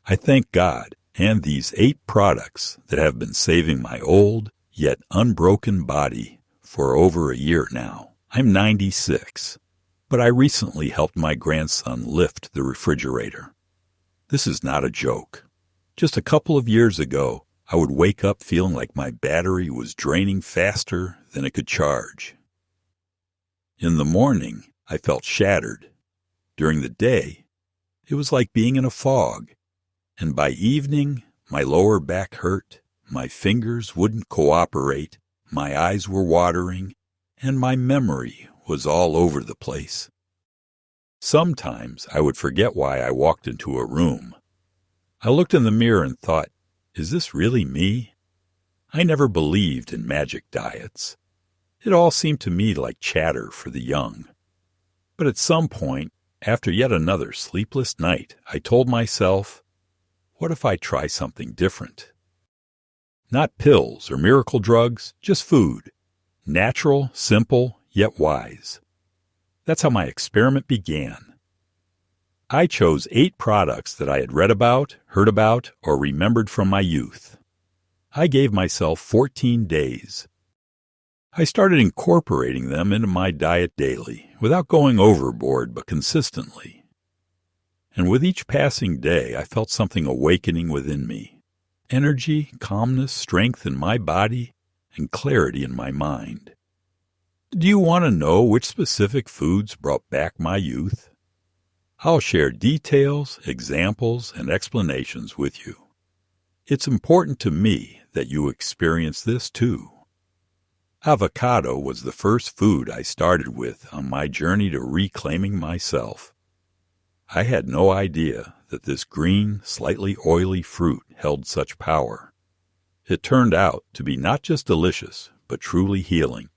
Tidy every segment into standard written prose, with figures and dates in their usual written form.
I thank God and these 8 products that have been saving my old yet unbroken body for over a year now. I'm 96, but I recently helped my grandson lift the refrigerator. This is not a joke. Just a couple of years ago, I would wake up feeling like my battery was draining faster than it could charge. In the morning, I felt shattered. During the day, it was like being in a fog. And by evening, my lower back hurt, my fingers wouldn't cooperate, my eyes were watering, and my memory was all over the place. Sometimes I would forget why I walked into a room. I looked in the mirror and thought, is this really me? I never believed in magic diets. It all seemed to me like chatter for the young. But at some point, after yet another sleepless night, I told myself, what if I try something different? Not pills or miracle drugs, just food. Natural, simple, yet wise. That's how my experiment began. I chose 8 products that I had read about, heard about, or remembered from my youth. I gave myself 14 days. I started incorporating them into my diet daily, without going overboard but consistently. And with each passing day, I felt something awakening within me. Energy, calmness, strength in my body, and clarity in my mind. Do you want to know which specific foods brought back my youth? I'll share details, examples, and explanations with you. It's important to me that you experience this too. Avocado was the first food I started with on my journey to reclaiming myself. I had no idea that this green, slightly oily fruit held such power. It turned out to be not just delicious, but truly healing,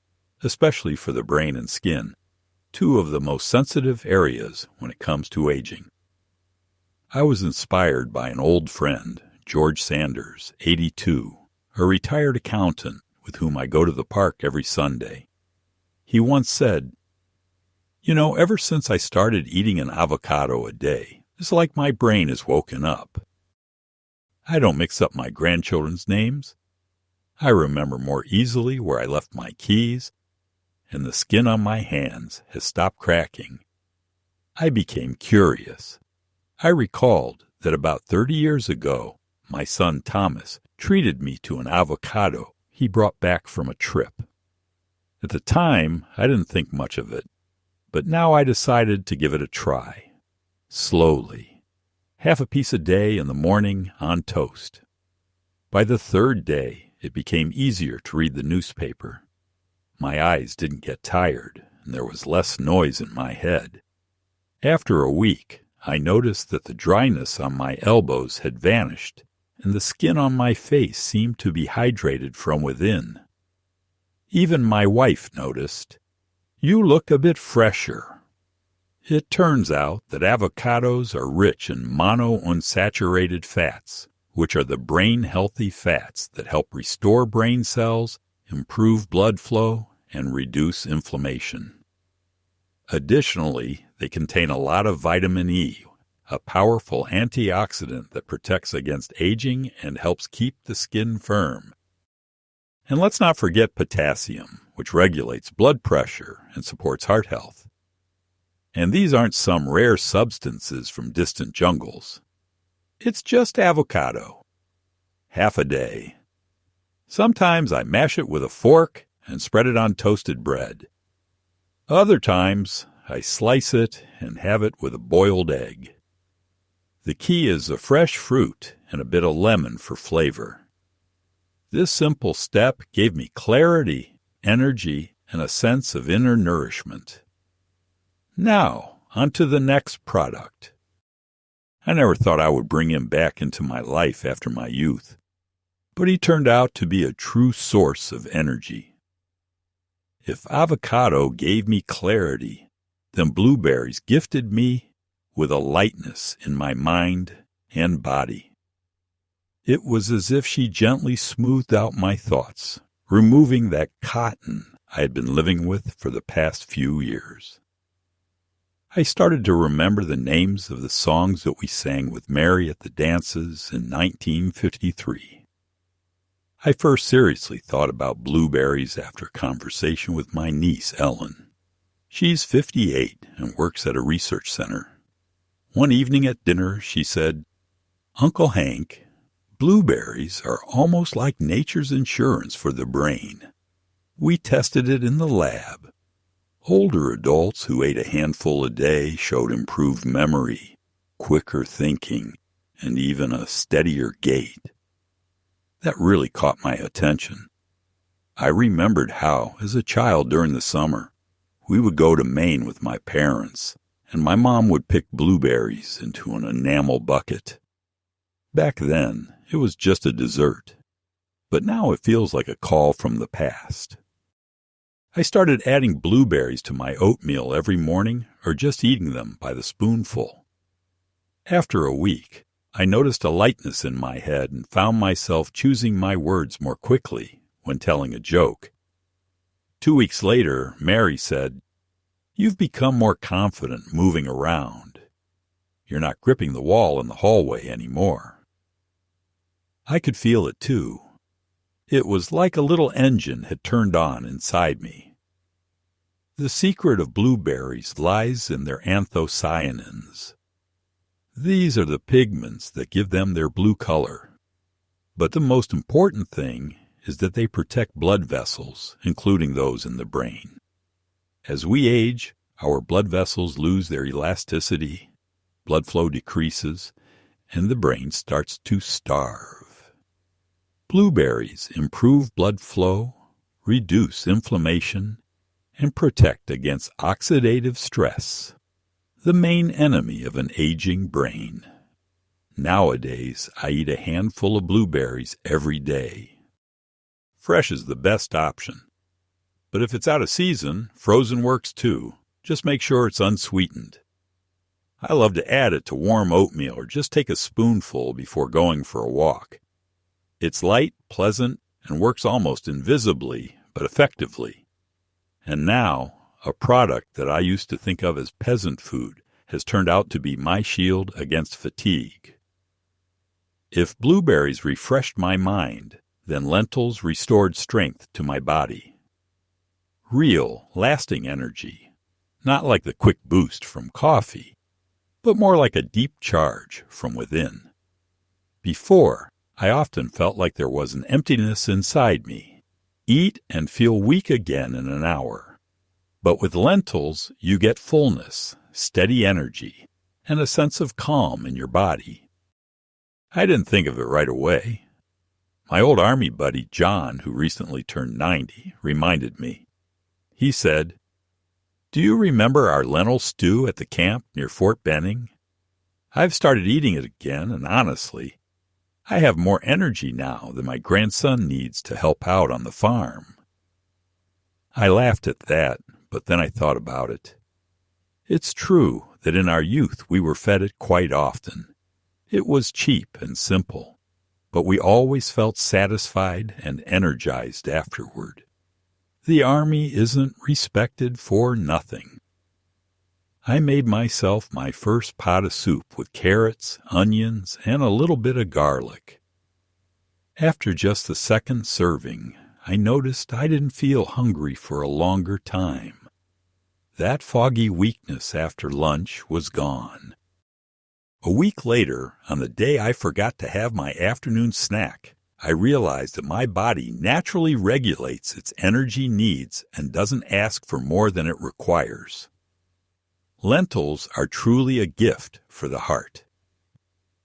especially for the brain and skin, 2 of the most sensitive areas when it comes to aging. I was inspired by an old friend, George Sanders, 82, a retired accountant with whom I go to the park every Sunday. He once said, "You know, ever since I started eating an avocado a day, it's like my brain has woken up. I don't mix up my grandchildren's names. I remember more easily where I left my keys, and the skin on my hands has stopped cracking. I became curious. I recalled that about 30 years ago, my son Thomas treated me to an avocado he brought back from a trip. At the time, I didn't think much of it, but now I decided to give it a try. Slowly. Half a piece a day in the morning on toast. By the 3rd day, it became easier to read the newspaper. My eyes didn't get tired, and there was less noise in my head. After a week, I noticed that the dryness on my elbows had vanished, and the skin on my face seemed to be hydrated from within. Even my wife noticed, "You look a bit fresher." It turns out that avocados are rich in monounsaturated fats, which are the brain-healthy fats that help restore brain cells, improve blood flow, and reduce inflammation. Additionally, they contain a lot of vitamin E, a powerful antioxidant that protects against aging and helps keep the skin firm. And let's not forget potassium, which regulates blood pressure and supports heart health. And these aren't some rare substances from distant jungles. It's just avocado. Half a day. Sometimes I mash it with a fork and spread it on toasted bread. Other times, I slice it and have it with a boiled egg. The key is a fresh fruit and a bit of lemon for flavor. This simple step gave me clarity, energy, and a sense of inner nourishment. Now, on to the next product. I never thought I would bring him back into my life after my youth, but he turned out to be a true source of energy. If avocado gave me clarity, then blueberries gifted me with a lightness in my mind and body. It was as if she gently smoothed out my thoughts, removing that cotton I had been living with for the past few years. I started to remember the names of the songs that we sang with Mary at the dances in 1953. I first seriously thought about blueberries after a conversation with my niece, Ellen. She's 58 and works at a research center. One evening at dinner, she said, "Uncle Hank, blueberries are almost like nature's insurance for the brain. We tested it in the lab. Older adults who ate a handful a day showed improved memory, quicker thinking, and even a steadier gait." That really caught my attention. I remembered how, as a child during the summer, we would go to Maine with my parents, and my mom would pick blueberries into an enamel bucket. Back then, it was just a dessert, but now it feels like a call from the past. I started adding blueberries to my oatmeal every morning or just eating them by the spoonful. After a week, I noticed a lightness in my head and found myself choosing my words more quickly when telling a joke. 2 weeks later, Mary said, "You've become more confident moving around. You're not gripping the wall in the hallway anymore." I could feel it too. It was like a little engine had turned on inside me. The secret of blueberries lies in their anthocyanins. These are the pigments that give them their blue color. But the most important thing is that they protect blood vessels, including those in the brain. As we age, our blood vessels lose their elasticity, blood flow decreases, and the brain starts to starve. Blueberries improve blood flow, reduce inflammation, and protect against oxidative stress, the main enemy of an aging brain. Nowadays, I eat a handful of blueberries every day. Fresh is the best option. But if it's out of season, frozen works too. Just make sure it's unsweetened. I love to add it to warm oatmeal or just take a spoonful before going for a walk. It's light, pleasant, and works almost invisibly, but effectively. And now, a product that I used to think of as peasant food has turned out to be my shield against fatigue. If blueberries refreshed my mind, then lentils restored strength to my body. Real, lasting energy, not like the quick boost from coffee, but more like a deep charge from within. Before, I often felt like there was an emptiness inside me. Eat and feel weak again in an hour. But with lentils, you get fullness, steady energy, and a sense of calm in your body. I didn't think of it right away. My old Army buddy, John, who recently turned 90, reminded me. He said, "Do you remember our lentil stew at the camp near Fort Benning? I've started eating it again, and honestly, I have more energy now than my grandson needs to help out on the farm." I laughed at that, but then I thought about it. It's true that in our youth we were fed it quite often. It was cheap and simple, but we always felt satisfied and energized afterward. The Army isn't respected for nothing. I made myself my first pot of soup with carrots, onions, and a little bit of garlic. After just the second serving, I noticed I didn't feel hungry for a longer time. That foggy weakness after lunch was gone. A week later, on the day I forgot to have my afternoon snack, I realized that my body naturally regulates its energy needs and doesn't ask for more than it requires. Lentils are truly a gift for the heart.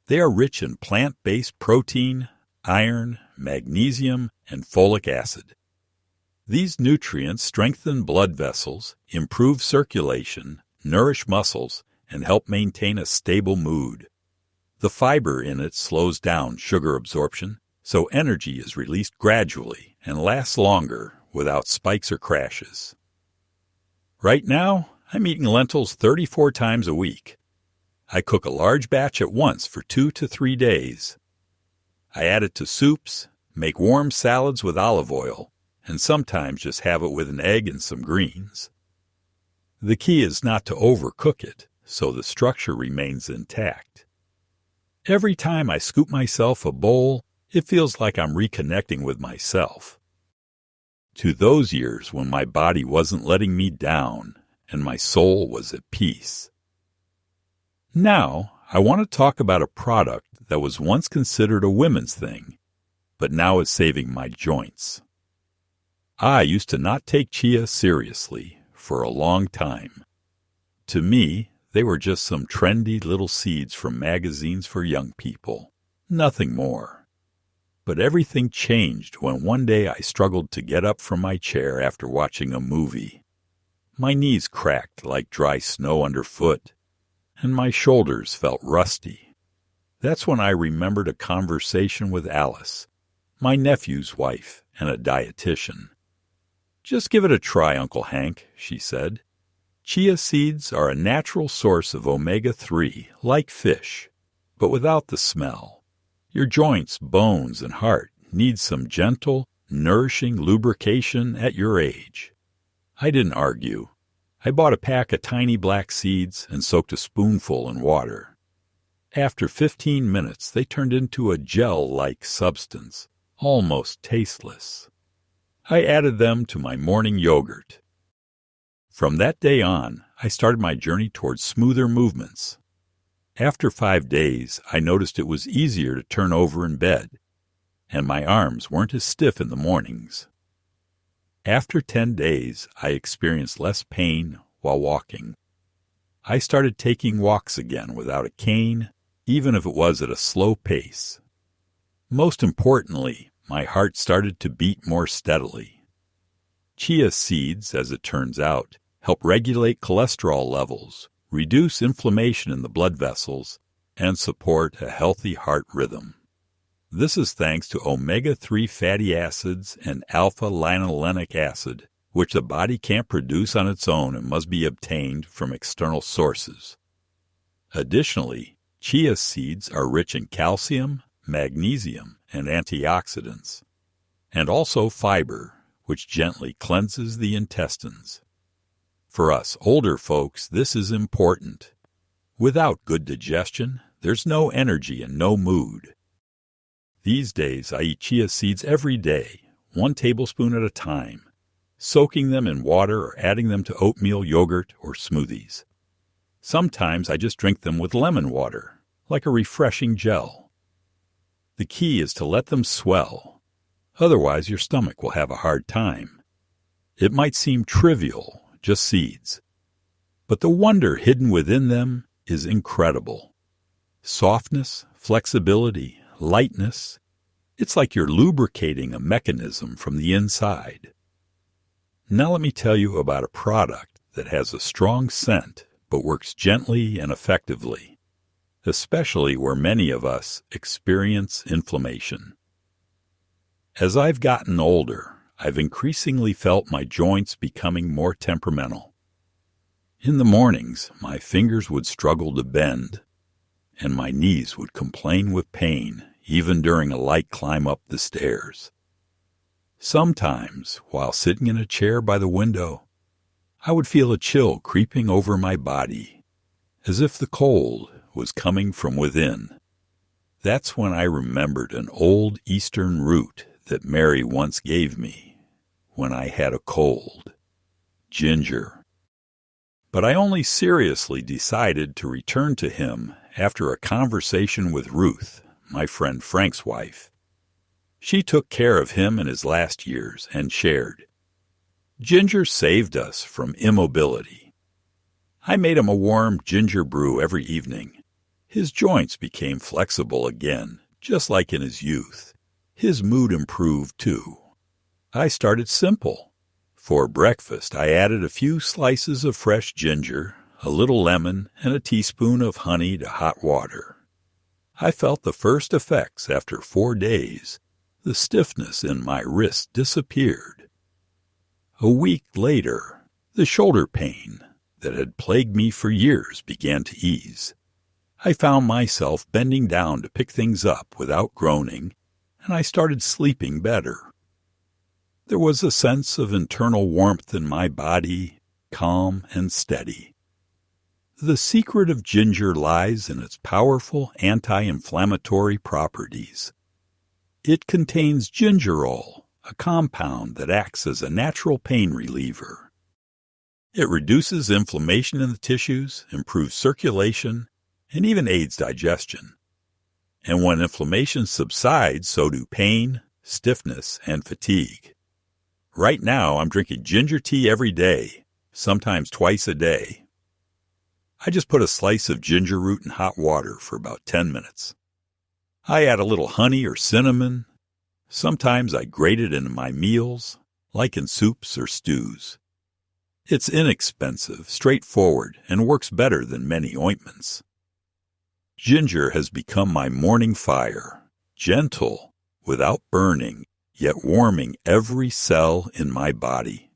They are rich in plant-based protein, iron, magnesium, and folic acid. These nutrients strengthen blood vessels, improve circulation, nourish muscles, and help maintain a stable mood. The fiber in it slows down sugar absorption, so energy is released gradually and lasts longer without spikes or crashes. Right now, I'm eating lentils 34 times a week. I cook a large batch at once for 2 to 3 days. I add it to soups, make warm salads with olive oil, and sometimes just have it with an egg and some greens. The key is not to overcook it, so the structure remains intact. Every time I scoop myself a bowl, it feels like I'm reconnecting with myself. To those years when my body wasn't letting me down and my soul was at peace. Now, I want to talk about a product that was once considered a women's thing, but now is saving my joints. I used to not take chia seriously for a long time. To me, they were just some trendy little seeds from magazines for young people, nothing more. But everything changed when one day I struggled to get up from my chair after watching a movie. My knees cracked like dry snow underfoot, and my shoulders felt rusty. That's when I remembered a conversation with Alice, my nephew's wife and a dietitian. "Just give it a try, Uncle Hank," she said. "Chia seeds are a natural source of omega-3, like fish, but without the smell. Your joints, bones, and heart need some gentle, nourishing lubrication at your age." I didn't argue. I bought a pack of tiny black seeds and soaked a spoonful in water. After 15 minutes, they turned into a gel-like substance, almost tasteless. I added them to my morning yogurt. From that day on, I started my journey towards smoother movements. After 5 days, I noticed it was easier to turn over in bed, and my arms weren't as stiff in the mornings. After 10 days, I experienced less pain while walking. I started taking walks again without a cane, even if it was at a slow pace. Most importantly, my heart started to beat more steadily. Chia seeds, as it turns out, help regulate cholesterol levels, reduce inflammation in the blood vessels, and support a healthy heart rhythm. This is thanks to omega-3 fatty acids and alpha-linolenic acid, which the body can't produce on its own and must be obtained from external sources. Additionally, chia seeds are rich in calcium, magnesium, and antioxidants, and also fiber, which gently cleanses the intestines. For us older folks, this is important. Without good digestion, there's no energy and no mood. These days, I eat chia seeds every day, 1 tablespoon at a time, soaking them in water or adding them to oatmeal, yogurt, or smoothies. Sometimes I just drink them with lemon water, like a refreshing gel. The key is to let them swell. Otherwise, your stomach will have a hard time. It might seem trivial, just seeds, but the wonder hidden within them is incredible. Softness, flexibility, lightness. It's like you're lubricating a mechanism from the inside. Now let me tell you about a product that has a strong scent but works gently and effectively, especially where many of us experience inflammation. As I've gotten older, I've increasingly felt my joints becoming more temperamental. In the mornings, my fingers would struggle to bend, and my knees would complain with pain even during a light climb up the stairs. Sometimes, while sitting in a chair by the window, I would feel a chill creeping over my body, as if the cold was coming from within. That's when I remembered an old Eastern root that Mary once gave me when I had a cold: ginger. But I only seriously decided to return to him after a conversation with Ruth, my friend Frank's wife. She took care of him in his last years and shared, "Ginger saved us from immobility. I made him a warm ginger brew every evening. His joints became flexible again, just like in his youth. His mood improved, too. I started simple. For breakfast, I added a few slices of fresh ginger, a little lemon, and a teaspoon of honey to hot water. I felt the first effects after 4 days. The stiffness in my wrist disappeared. A week later, the shoulder pain that had plagued me for years began to ease. I found myself bending down to pick things up without groaning, and I started sleeping better. There was a sense of internal warmth in my body, calm and steady. The secret of ginger lies in its powerful anti-inflammatory properties. It contains gingerol, a compound that acts as a natural pain reliever. It reduces inflammation in the tissues, improves circulation, and even aids digestion. And when inflammation subsides, so do pain, stiffness, and fatigue. Right now, I'm drinking ginger tea every day, sometimes twice a day. I just put a slice of ginger root in hot water for about 10 minutes. I add a little honey or cinnamon. Sometimes I grate it into my meals, like in soups or stews. It's inexpensive, straightforward, and works better than many ointments. Ginger has become my morning fire, gentle, without burning, yet warming every cell in my body.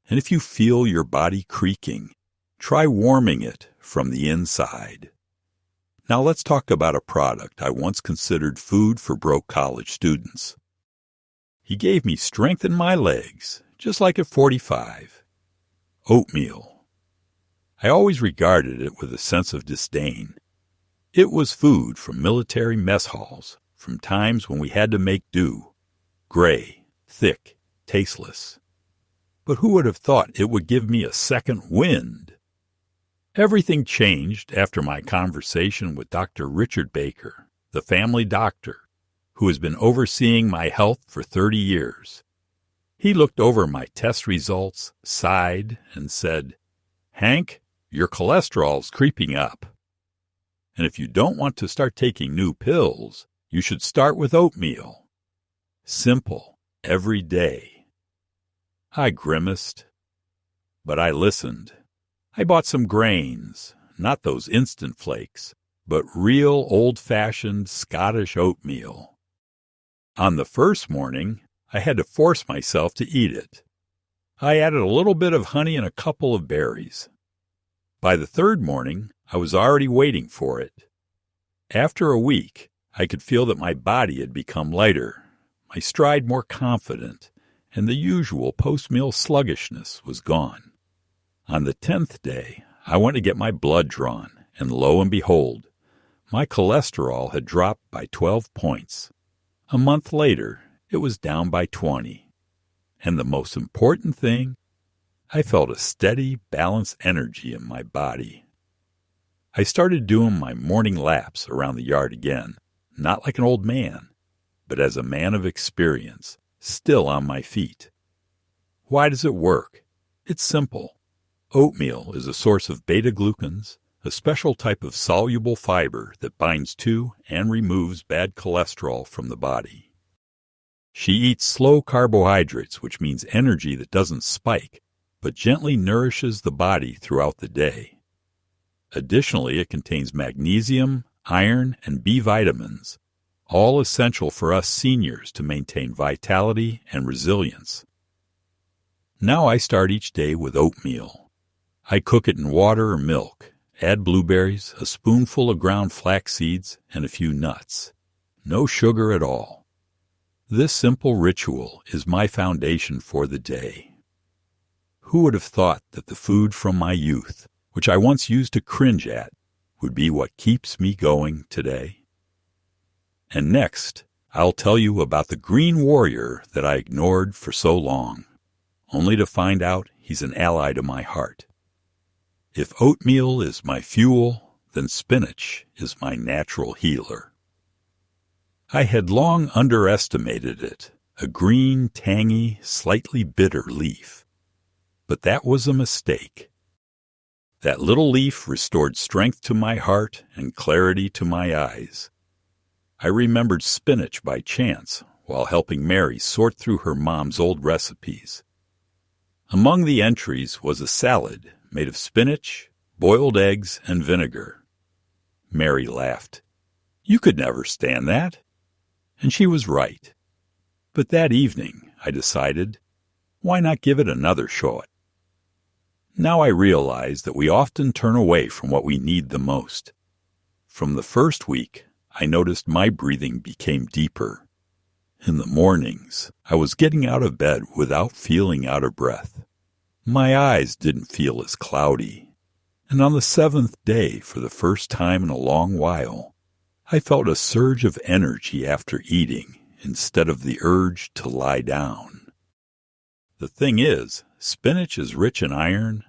And if you feel your body creaking, try warming it from the inside. Now let's talk about a product I once considered food for broke college students. He gave me strength in my legs, just like at 45. Oatmeal. I always regarded it with a sense of disdain. It was food from military mess halls, from times when we had to make do. Gray, thick, tasteless. But who would have thought it would give me a second wind? Everything changed after my conversation with Dr. Richard Baker, the family doctor, who has been overseeing my health for 30 years. He looked over my test results, sighed, and said, "Hank, your cholesterol's creeping up. And if you don't want to start taking new pills, you should start with oatmeal. Simple, every day." I grimaced, but I listened. I bought some grains, not those instant flakes, but real old-fashioned Scottish oatmeal. On the first morning, I had to force myself to eat it. I added a little bit of honey and a couple of berries. By the third morning, I was already waiting for it. After a week, I could feel that my body had become lighter, my stride more confident, and the usual post-meal sluggishness was gone. On the 10th day, I went to get my blood drawn, and lo and behold, my cholesterol had dropped by 12 points. A month later, it was down by 20. And the most important thing, I felt a steady, balanced energy in my body. I started doing my morning laps around the yard again, not like an old man, but as a man of experience, still on my feet. Why does it work? It's simple. Oatmeal is a source of beta-glucans, a special type of soluble fiber that binds to and removes bad cholesterol from the body. She eats slow carbohydrates, which means energy that doesn't spike, but gently nourishes the body throughout the day. Additionally, it contains magnesium, iron, and B vitamins, all essential for us seniors to maintain vitality and resilience. Now I start each day with oatmeal. I cook it in water or milk, add blueberries, a spoonful of ground flax seeds, and a few nuts. No sugar at all. This simple ritual is my foundation for the day. Who would have thought that the food from my youth, which I once used to cringe at, would be what keeps me going today? And next, I'll tell you about the green warrior that I ignored for so long, only to find out he's an ally to my heart. If oatmeal is my fuel, then spinach is my natural healer. I had long underestimated it, a green, tangy, slightly bitter leaf. But that was a mistake. That little leaf restored strength to my heart and clarity to my eyes. I remembered spinach by chance while helping Mary sort through her mom's old recipes. Among the entries was a salad made of spinach, boiled eggs, and vinegar. Mary laughed. "You could never stand that." And she was right. But that evening, I decided, why not give it another shot? Now I realize that we often turn away from what we need the most. From the first week, I noticed my breathing became deeper. In the mornings, I was getting out of bed without feeling out of breath. My eyes didn't feel as cloudy, and on the seventh day, for the first time in a long while, I felt a surge of energy after eating instead of the urge to lie down. The thing is, spinach is rich in iron,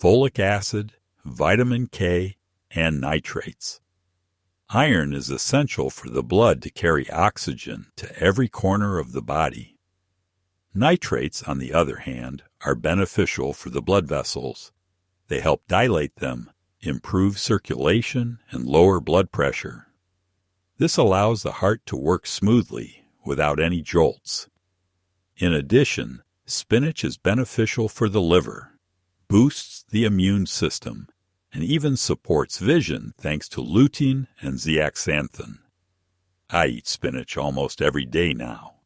folic acid, vitamin K, and nitrates. Iron is essential for the blood to carry oxygen to every corner of the body. Nitrates, on the other hand, are beneficial for the blood vessels. They help dilate them, improve circulation, and lower blood pressure. This allows the heart to work smoothly without any jolts. In addition, spinach is beneficial for the liver, boosts the immune system, and even supports vision thanks to lutein and zeaxanthin. I eat spinach almost every day now.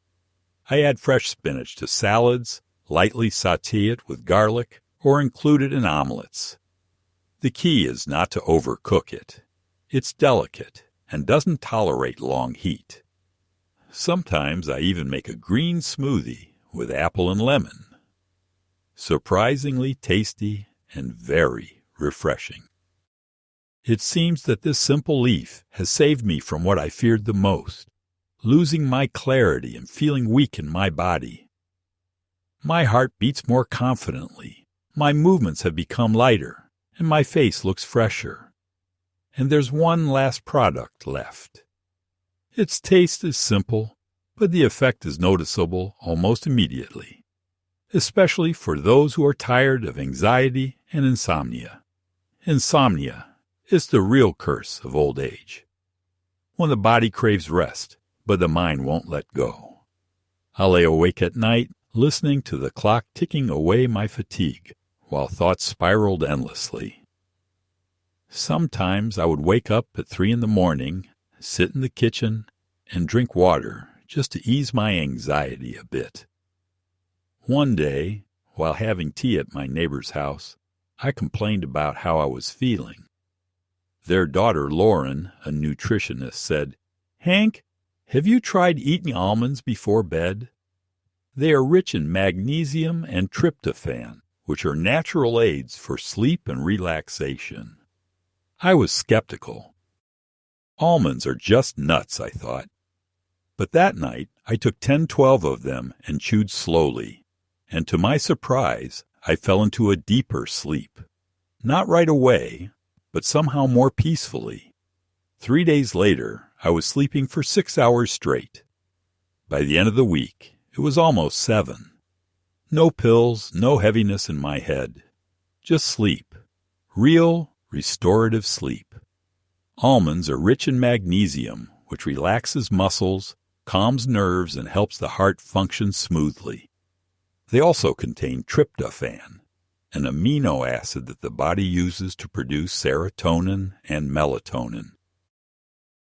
I add fresh spinach to salads, lightly sauté it with garlic, or include it in omelets. The key is not to overcook it. It's delicate and doesn't tolerate long heat. Sometimes I even make a green smoothie with apple and lemon. Surprisingly tasty and very refreshing. It seems that this simple leaf has saved me from what I feared the most, losing my clarity and feeling weak in my body. My heart beats more confidently, my movements have become lighter, and my face looks fresher. And there's one last product left. Its taste is simple, but the effect is noticeable almost immediately, especially for those who are tired of anxiety and insomnia. Insomnia is the real curse of old age. When the body craves rest, but the mind won't let go. I lay awake at night, listening to the clock ticking away my fatigue, while thoughts spiraled endlessly. Sometimes I would wake up at 3 a.m, sit in the kitchen, and drink water just to ease my anxiety a bit. One day, while having tea at my neighbor's house, I complained about how I was feeling. Their daughter, Lauren, a nutritionist, said, "Hank, have you tried eating almonds before bed? They are rich in magnesium and tryptophan, which are natural aids for sleep and relaxation." I was skeptical. Almonds are just nuts, I thought. But that night, I took 10-12 of them and chewed slowly, and to my surprise, I fell into a deeper sleep. Not right away, but somehow more peacefully. 3 days later, I was sleeping for 6 hours straight. By the end of the week, it was almost 7. No pills, no heaviness in my head. Just sleep. Real, restorative sleep. Almonds are rich in magnesium, which relaxes muscles, calms nerves, and helps the heart function smoothly. They also contain tryptophan, an amino acid that the body uses to produce serotonin and melatonin.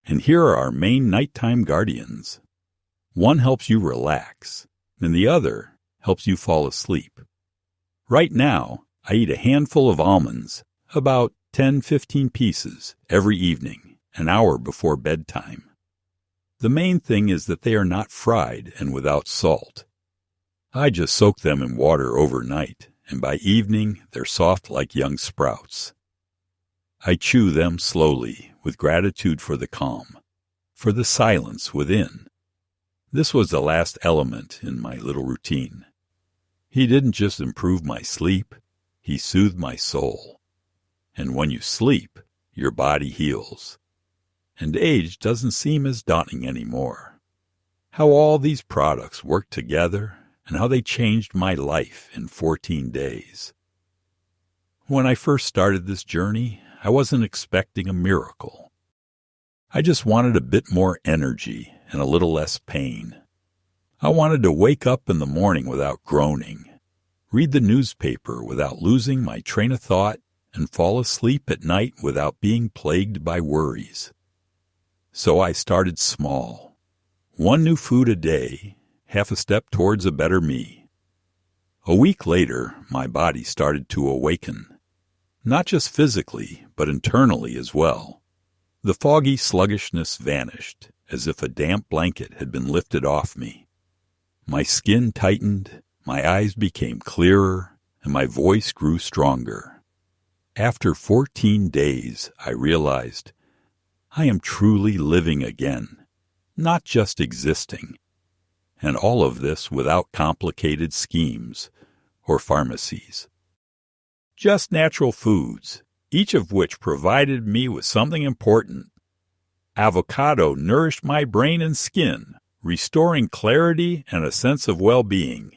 And here are our main nighttime guardians. One helps you relax, and the other helps you fall asleep. Right now, I eat a handful of almonds, about 10-15 pieces, every evening, an hour before bedtime. The main thing is that they are not fried and without salt. I just soak them in water overnight, and by evening they're soft like young sprouts. I chew them slowly, with gratitude for the calm, for the silence within. This was the last element in my little routine. He didn't just improve my sleep, he soothed my soul. And when you sleep, your body heals. And age doesn't seem as daunting anymore. How all these products work together and how they changed my life in 14 days. When I first started this journey, I wasn't expecting a miracle. I just wanted a bit more energy and a little less pain. I wanted to wake up in the morning without groaning, read the newspaper without losing my train of thought, and fall asleep at night without being plagued by worries. So I started small. 1 new food a day, half a step towards a better me. A week later, my body started to awaken. Not just physically, but internally as well. The foggy sluggishness vanished, as if a damp blanket had been lifted off me. My skin tightened, my eyes became clearer, and my voice grew stronger. After 14 days, I realized I am truly living again, not just existing. And all of this without complicated schemes or pharmacies. Just natural foods, each of which provided me with something important. Avocado nourished my brain and skin, restoring clarity and a sense of well-being.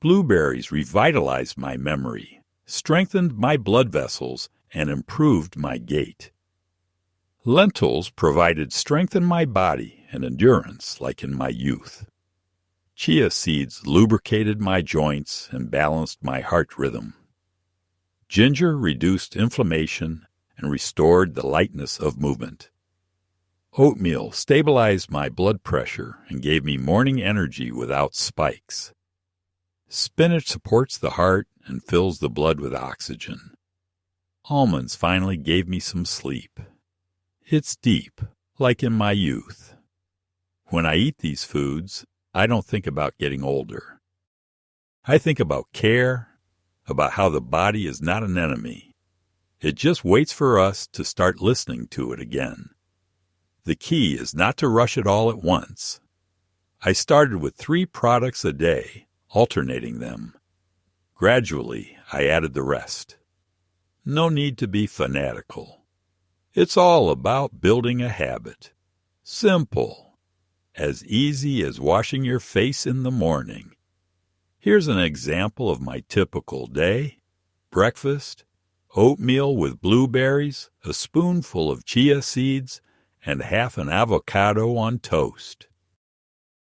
Blueberries revitalized my memory, strengthened my blood vessels, and improved my gait. Lentils provided strength in my body and endurance like in my youth. Chia seeds lubricated my joints and balanced my heart rhythm. Ginger reduced inflammation and restored the lightness of movement. Oatmeal stabilized my blood pressure and gave me morning energy without spikes. Spinach supports the heart and fills the blood with oxygen. Almonds finally gave me some sleep. It's deep, like in my youth. When I eat these foods, I don't think about getting older. I think about care, about how the body is not an enemy. It just waits for us to start listening to it again. The key is not to rush it all at once. I started with 3 products a day, alternating them. Gradually, I added the rest. No need to be fanatical. It's all about building a habit. Simple. As easy as washing your face in the morning. Here's an example of my typical day. Breakfast, oatmeal with blueberries, a spoonful of chia seeds, and half an avocado on toast.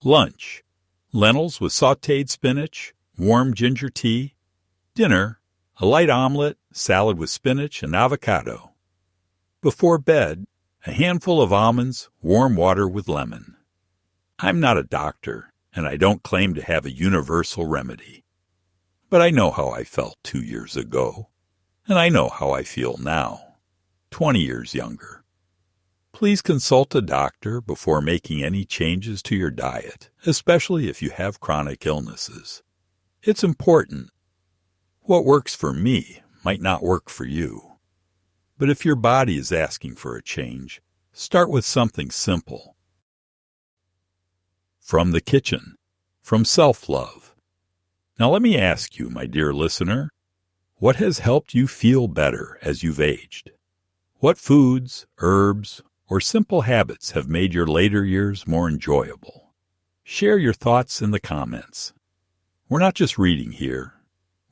Lunch, lentils with sautéed spinach, warm ginger tea. Dinner, a light omelet, salad with spinach and avocado. Before bed, a handful of almonds, warm water with lemon. I'm not a doctor, and I don't claim to have a universal remedy. But I know how I felt 2 years ago, and I know how I feel now, 20 years younger. Please consult a doctor before making any changes to your diet, especially if you have chronic illnesses. It's important. What works for me might not work for you. But if your body is asking for a change, start with something simple. From the kitchen, from self-love. Now let me ask you, my dear listener, what has helped you feel better as you've aged? What foods, herbs, or simple habits have made your later years more enjoyable? Share your thoughts in the comments. We're not just reading here.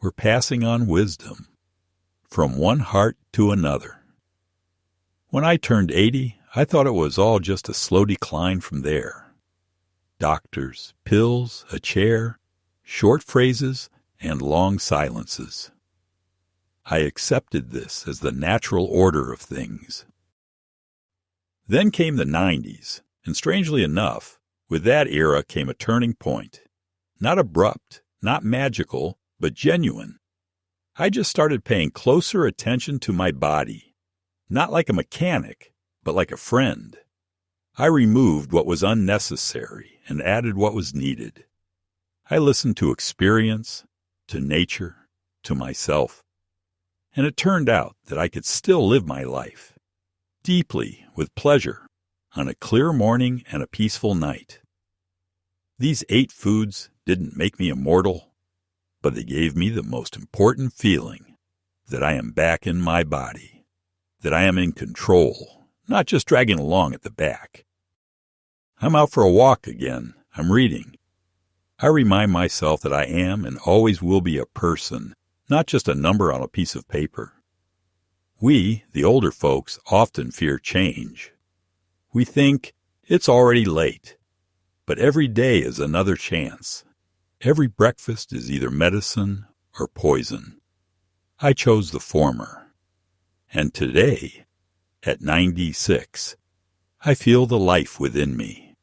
We're passing on wisdom from one heart to another. When I turned 80, I thought it was all just a slow decline from there. Doctors, pills, a chair, short phrases, and long silences. I accepted this as the natural order of things. Then came the 90s, and strangely enough, with that era came a turning point. Not abrupt, not magical, but genuine. I just started paying closer attention to my body, not like a mechanic, but like a friend. I removed what was unnecessary and added what was needed. I listened to experience, to nature, to myself. And it turned out that I could still live my life, deeply, with pleasure, on a clear morning and a peaceful night. These 8 foods didn't make me immortal, but they gave me the most important feeling, that I am back in my body, that I am in control, not just dragging along at the back. I'm out for a walk again. I'm reading. I remind myself that I am and always will be a person, not just a number on a piece of paper. We, the older folks, often fear change. We think it's already late, but every day is another chance. Every breakfast is either medicine or poison. I chose the former. And today, at 96, I feel the life within me.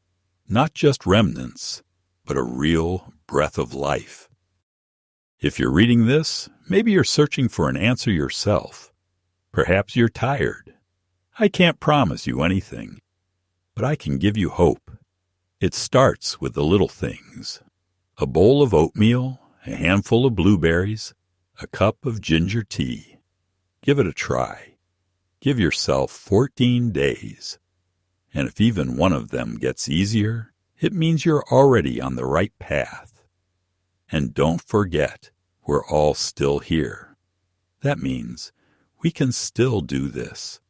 Not just remnants, but a real breath of life. If you're reading this, maybe you're searching for an answer yourself. Perhaps you're tired. I can't promise you anything, but I can give you hope. It starts with the little things. A bowl of oatmeal, a handful of blueberries, a cup of ginger tea. Give it a try. Give yourself 14 days. And if even one of them gets easier, it means you're already on the right path. And don't forget, we're all still here. That means we can still do this.